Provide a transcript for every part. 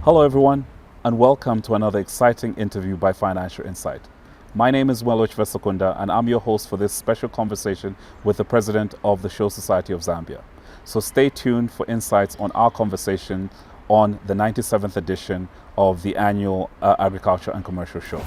Hello everyone, and welcome to another exciting interview by Financial Insight. My name is Mwelwa Kenneth Chibesakunda, and I'm your host for this special conversation with the President of the Show Society of Zambia. So stay tuned for insights on our conversation on the 97th edition of the annual Agriculture and Commercial Show.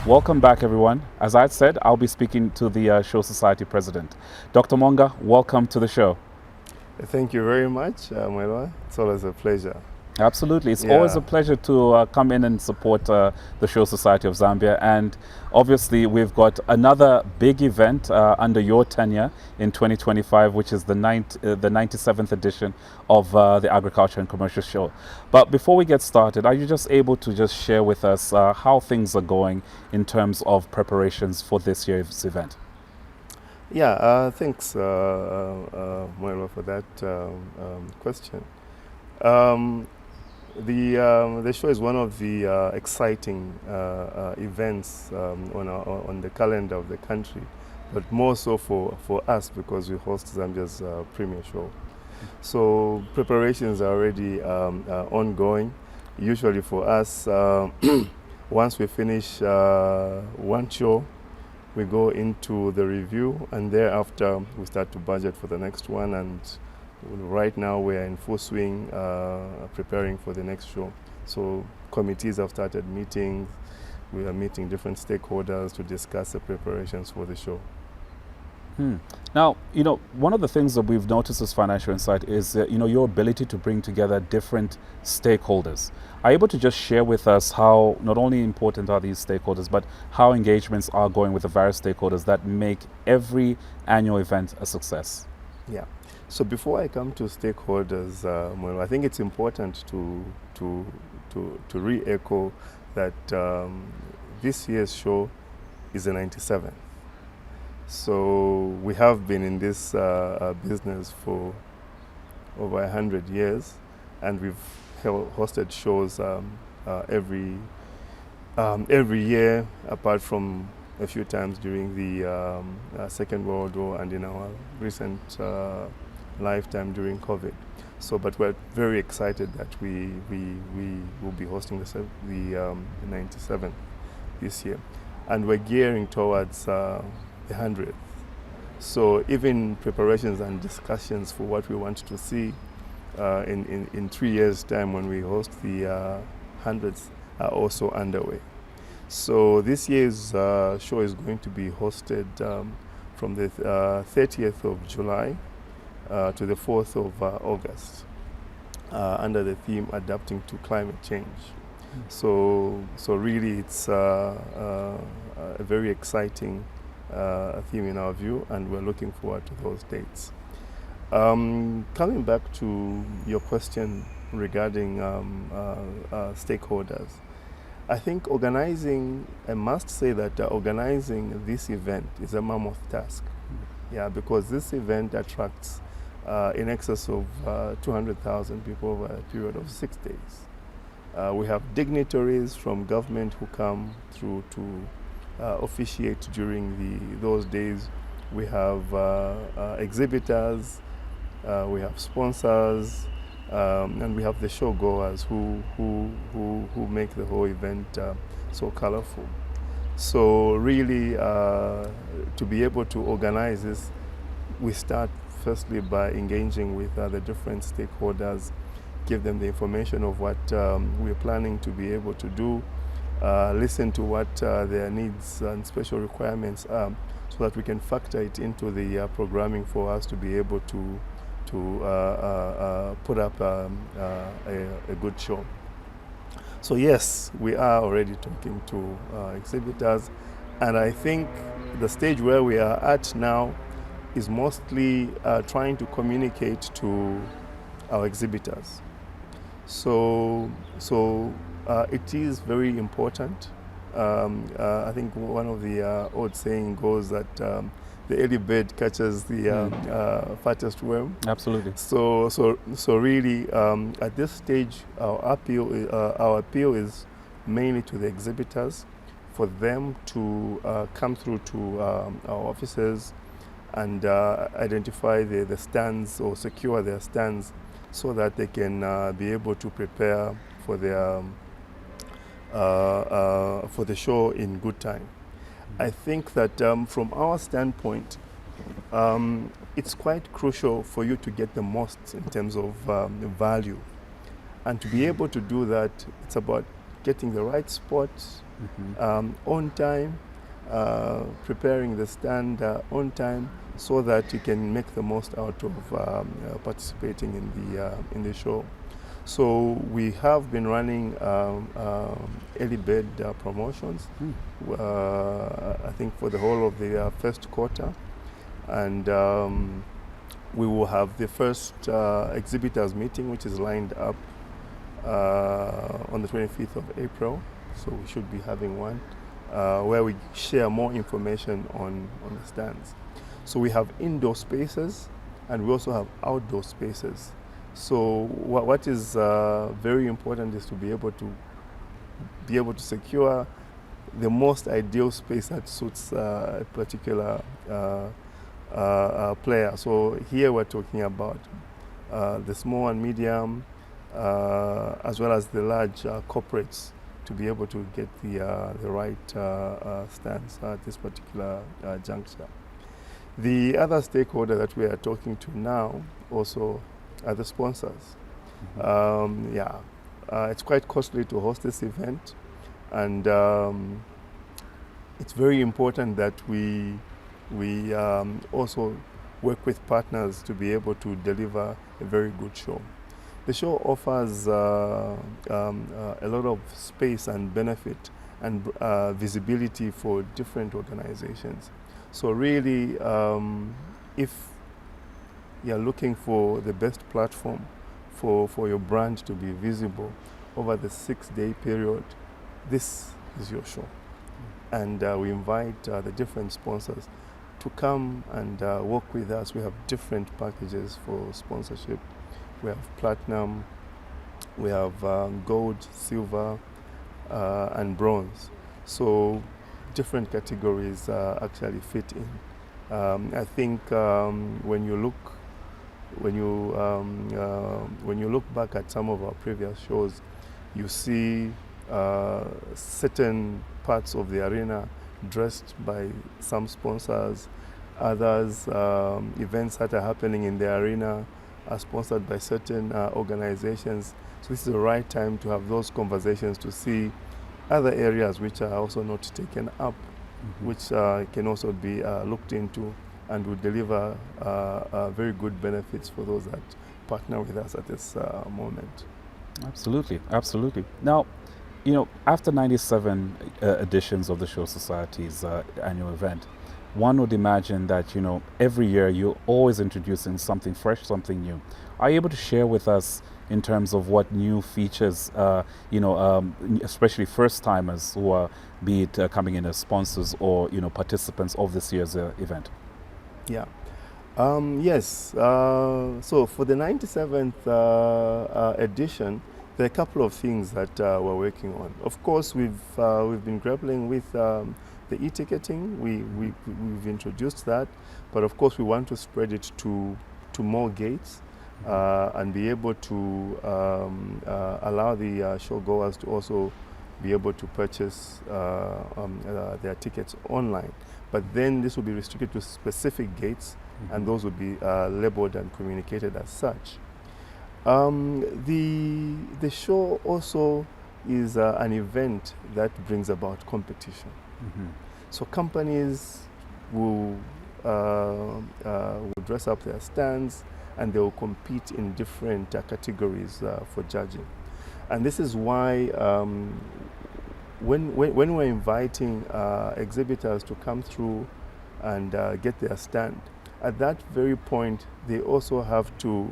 Welcome back, everyone. As I said, I'll be speaking to the Show Society President. Dr. Moonga, welcome to the show. Thank you very much, Mwelwa. It's always a pleasure. Absolutely. It's always a pleasure to come in and support the Show Society of Zambia. And obviously, we've got another big event under your tenure in 2025, which is the 97th edition of the Agriculture and Commercial Show. But before we get started, are you just able to just share with us how things are going in terms of preparations for this year's event? Yeah, thanks, Mwelwa, for that question. The show is one of the exciting events on the calendar of the country, but more so for us because we host Zambia's premier show. So preparations are already ongoing. Usually for us, once we finish one show, we go into the review, and thereafter we start to budget for the next one. And right now we are in full swing preparing for the next show. So committees have started meeting. We are meeting different stakeholders to discuss the preparations for the show. Now, one of the things that we've noticed as Financial Insight is, your ability to bring together different stakeholders. Are you able to just share with us how not only important are these stakeholders, but how engagements are going with the various stakeholders that make every annual event a success? Yeah. So before I come to stakeholders, well, I think it's important to re-echo that this year's show is the 97th. So we have been in this business for over 100 years, and we've hosted shows every year, apart from a few times during the Second World War and in our recent lifetime during COVID. So, but we're very excited that we will be hosting the 97th this year, and we're gearing towards the 100th. So even preparations and discussions for what we want to see in 3 years' time when we host the 100th are also underway. So this year's show is going to be hosted from the 30th of July to the 4th of August under the theme Adapting to Climate Change. So really it's a very exciting theme in our view, and we're looking forward to those dates. Coming back to your question regarding stakeholders, I think I must say that organizing this event is a mammoth task. Yeah, because this event attracts in excess of 200,000 people over a period of 6 days. We have dignitaries from government who come through to officiate during those days. We have exhibitors, we have sponsors, and we have the show goers who make the whole event so colorful. So really, to be able to organize this, we start firstly by engaging with the different stakeholders, give them the information of what we're planning to be able to do, listen to what their needs and special requirements are, so that we can factor it into the programming for us to be able to put up a good show. So yes, we are already talking to exhibitors, and I think the stage where we are at now is mostly trying to communicate to our exhibitors. So it is very important. I think one of the old saying goes that the early bird catches the fattest worm. Absolutely. So really, at this stage, our appeal is mainly to the exhibitors for them to come through to our offices and identify the stands or secure their stands so that they can be able to prepare for their for the show in good time. I think that from our standpoint, it's quite crucial for you to get the most in terms of value. And to be able to do that, it's about getting the right spot on time, preparing the stand on time, so that you can make the most out of participating in the show. So we have been running early bird promotions, I think for the whole of the first quarter. And we will have the first exhibitors meeting, which is lined up on the 25th of April. So we should be having one where we share more information on the stands. So we have indoor spaces and we also have outdoor spaces. So what is very important is to be able to secure the most ideal space that suits a particular player. So here we're talking about the small and medium, as well as the large corporates, to be able to get the right stance at this particular juncture. The other stakeholder that we are talking to now also are the sponsors. It's quite costly to host this event, and it's very important that we also work with partners to be able to deliver a very good show. The show offers a lot of space and benefit and visibility for different organizations. So really, if you're looking for the best platform for your brand to be visible over the 6-day period, this is your show. And we invite the different sponsors to come and work with us. We have different packages for sponsorship. We have platinum, we have gold, silver, and bronze. So different categories actually fit in. I think when you look back at some of our previous shows, you see certain parts of the arena dressed by some sponsors. Others, events that are happening in the arena are sponsored by certain organizations. So this is the right time to have those conversations to see other areas which are also not taken up, which can also be looked into and will deliver very good benefits for those that partner with us at this moment. Absolutely, absolutely. Now, you know, after 97 editions of the Show Society's annual event, one would imagine that, you know, every year you're always introducing something fresh, something new. Are you able to share with us in terms of what new features, especially first-timers who are, be it coming in as sponsors or, you know, participants of this year's event? Yeah. Yes. So for the 97th edition, there are a couple of things that we're working on. Of course, we've been grappling with the e-ticketing. We've introduced that, but of course we want to spread it to more gates and be able to allow the showgoers to also be able to purchase their tickets online. But then this will be restricted to specific gates, and those will be labeled and communicated as such. The show also is an event that brings about competition. So companies will dress up their stands and they will compete in different categories for judging. And this is why when we're inviting exhibitors to come through and get their stand, at that very point they also have to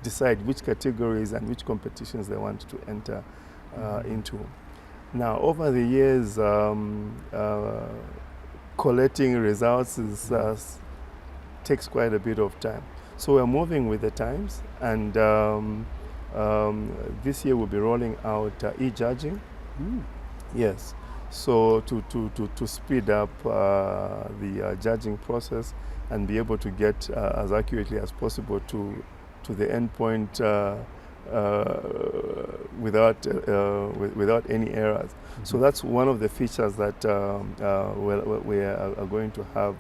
decide which categories and which competitions they want to enter into. Now, over the years, collecting results takes quite a bit of time. So we're moving with the times, and this year we'll be rolling out e-judging. Yes. So to speed up the judging process and be able to get as accurately as possible to the end point without any errors. So that's one of the features that we are going to have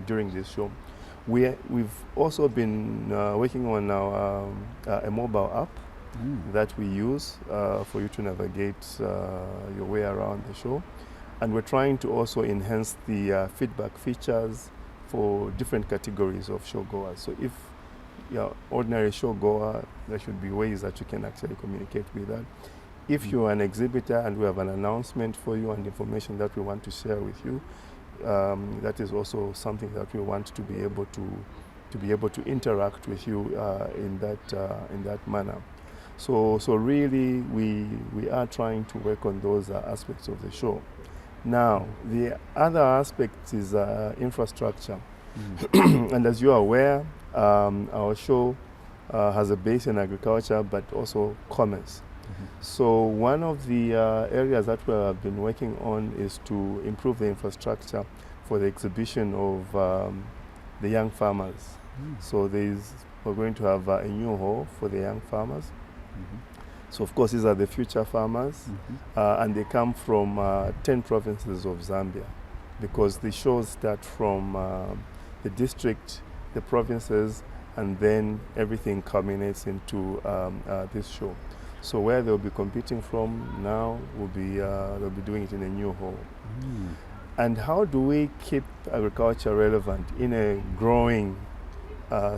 during this show. We've also been working on now a mobile app that we use for you to navigate your way around the show. And we're trying to also enhance the feedback features for different categories of showgoers. So if you're ordinary showgoer, there should be ways that you can actually communicate with that. If you're an exhibitor and we have an announcement for you and information that we want to share with you, that is also something that we want to be able to interact with you in that manner. So really we are trying to work on those aspects of the show. Now the other aspect is infrastructure. And as you are aware, our show has a base in agriculture but also commerce. So one of the areas that we have been working on is to improve the infrastructure for the exhibition of the young farmers. So we're going to have a new hall for the young farmers. So of course these are the future farmers, and they come from 10 provinces of Zambia, because the shows start from the district, the provinces, and then everything culminates into this show. So where they'll be competing from now they'll be doing it in a new hall. And how do we keep agriculture relevant in a growing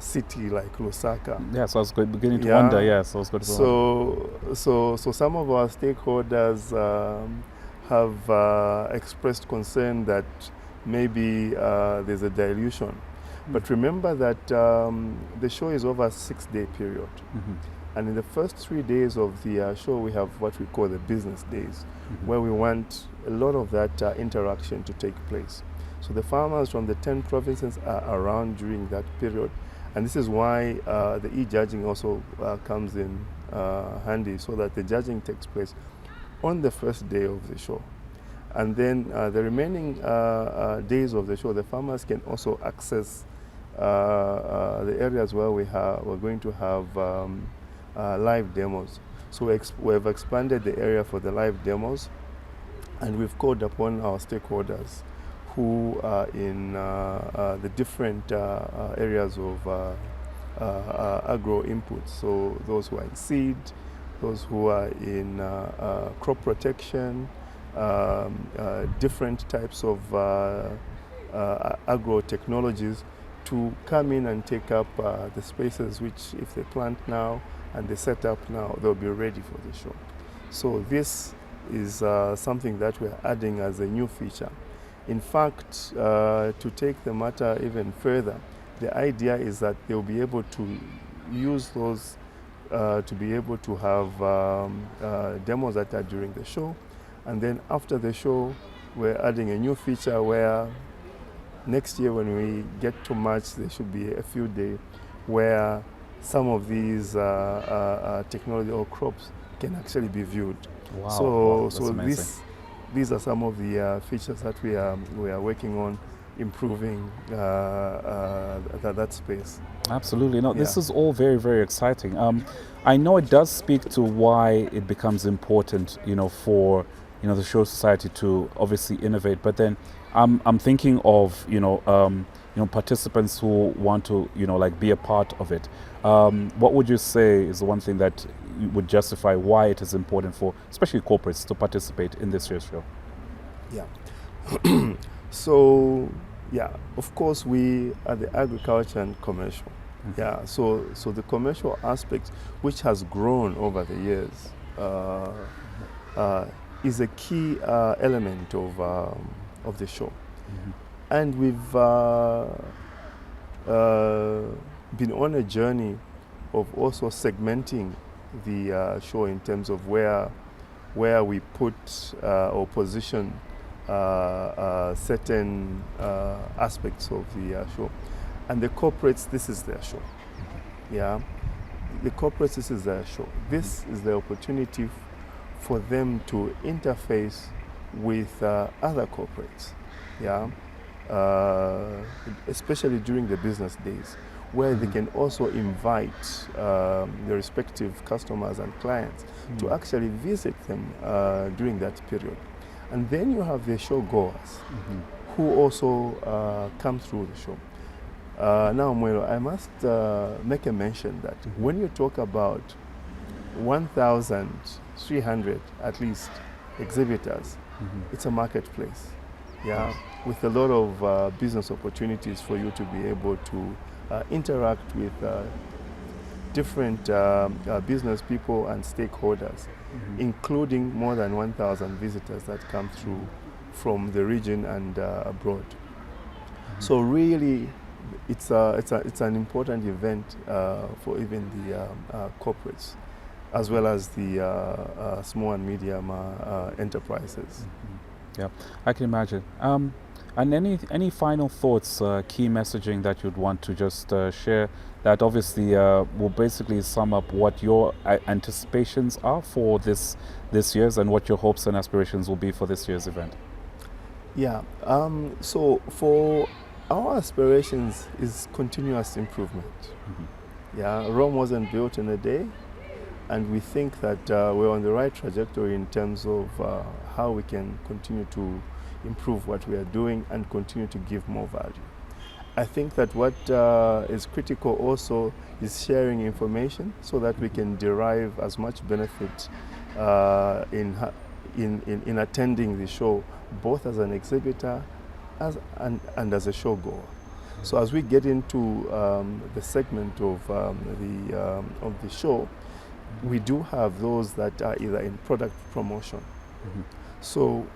city like Lusaka? Yes, I was beginning to wonder. Yes, I was going to So some of our stakeholders have expressed concern that maybe there's a dilution. But remember that the show is over a 6-day period. And in the first 3 days of the show, we have what we call the business days, where we want a lot of that interaction to take place. So the farmers from the 10 provinces are around during that period. And this is why the e-judging also comes in handy, so that the judging takes place on the first day of the show. And then the remaining days of the show, the farmers can also access the areas where we're going to have live demos. So we've expanded the area for the live demos, and we've called upon our stakeholders who are in the different areas of agro inputs. So those who are in seed, those who are in crop protection, different types of agro technologies, to come in and take up the spaces which, if they plant now and they set up now, they'll be ready for the show. So this is something that we're adding as a new feature. In fact, to take the matter even further, the idea is that they'll be able to use those to be able to have demos that are during the show. And then after the show, we're adding a new feature where next year when we get to March, there should be a few days where some of these technology or crops can actually be viewed. Wow, so these are some of the features that we are working on improving that space. Absolutely. No, this is all very, very exciting. I know it does speak to why it becomes important, for the Show Society to obviously innovate. But then I'm thinking of participants who want to be a part of it. What would you say is the one thing that would justify why it is important for especially corporates to participate in this year's show? Yeah. So of course we are the agriculture and commercial. Yeah, so the commercial aspect, which has grown over the years, is a key element of the show. And we've been on a journey of also segmenting the show in terms of where we put or position certain aspects of the show. And the corporates, this is their show. Yeah, the corporates, this is their show. This is the opportunity for them to interface with other corporates, especially during the business days, where they can also invite the respective customers and clients to actually visit them during that period. And then you have the show goers who also come through the show. Now, Mwelwa, I must make a mention that when you talk about 1,300 at least exhibitors, it's a marketplace, with a lot of business opportunities for you to be able to interact with different business people and stakeholders, including more than 1,000 visitors that come through from the region and abroad. So really, it's an important event for even the corporates, as well as the small and medium enterprises. Yeah, I can imagine. And any final thoughts, key messaging that you'd want to just share that obviously will basically sum up what your anticipations are for this year's and what your hopes and aspirations will be for this year's event? Yeah, so for our aspirations is continuous improvement. Yeah, Rome wasn't built in a day, and we think that we're on the right trajectory in terms of how we can continue to improve what we are doing and continue to give more value. I think that what is critical also is sharing information so that we can derive as much benefit in attending the show, both as an exhibitor and as a show goer. So as we get into the segment of the show, we do have those that are either in product promotion. So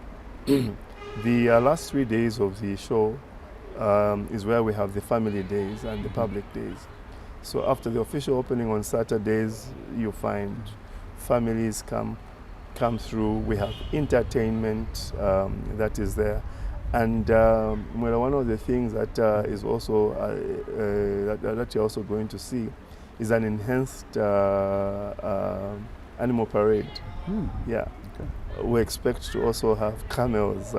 the last 3 days of the show is where we have the family days and the public days. So after the official opening on Saturdays, you find families come through. We have entertainment that is there. And one of the things that is also that you're also going to see is an enhanced animal parade. Yeah. Okay. We expect to also have camels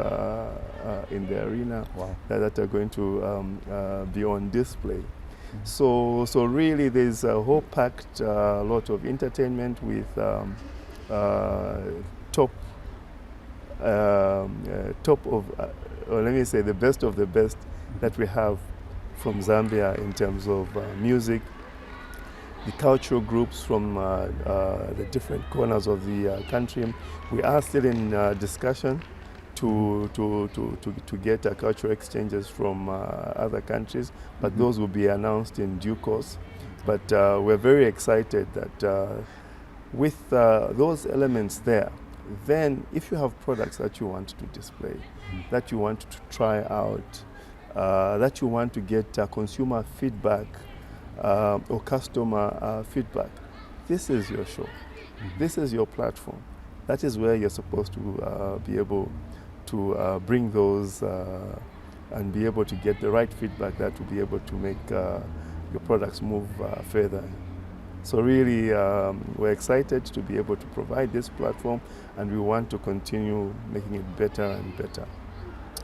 in the arena that are going to be on display. So really there's a whole packed lot of entertainment with top of, or let me say the best of the best that we have from Zambia in terms of music, the cultural groups from the different corners of the country. We are still in discussion to get cultural exchanges from other countries, but those will be announced in due course. But we're very excited that with those elements there, then if you have products that you want to display, that you want to try out, that you want to get consumer feedback or customer feedback, this is your show. This is your platform. That is where you're supposed to be able to bring those and be able to get the right feedback that will be able to make your products move further. So really, we're excited to be able to provide this platform, and we want to continue making it better and better.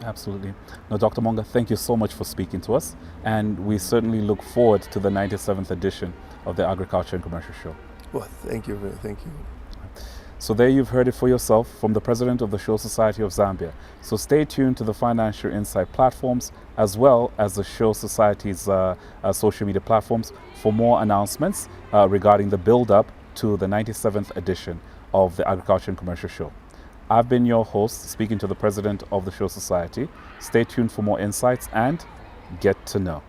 Absolutely. Now, Dr. Moonga, thank you so much for speaking to us, and we certainly look forward to the 97th edition of the Agriculture and Commercial Show. Well, thank you. Thank you. So there you've heard it for yourself from the President of the Show Society of Zambia. So stay tuned to the Financial Insight platforms as well as the Show Society's social media platforms for more announcements regarding the build-up to the 97th edition of the Agriculture and Commercial Show. I've been your host, speaking to the President of the Show Society. Stay tuned for more insights and get to know.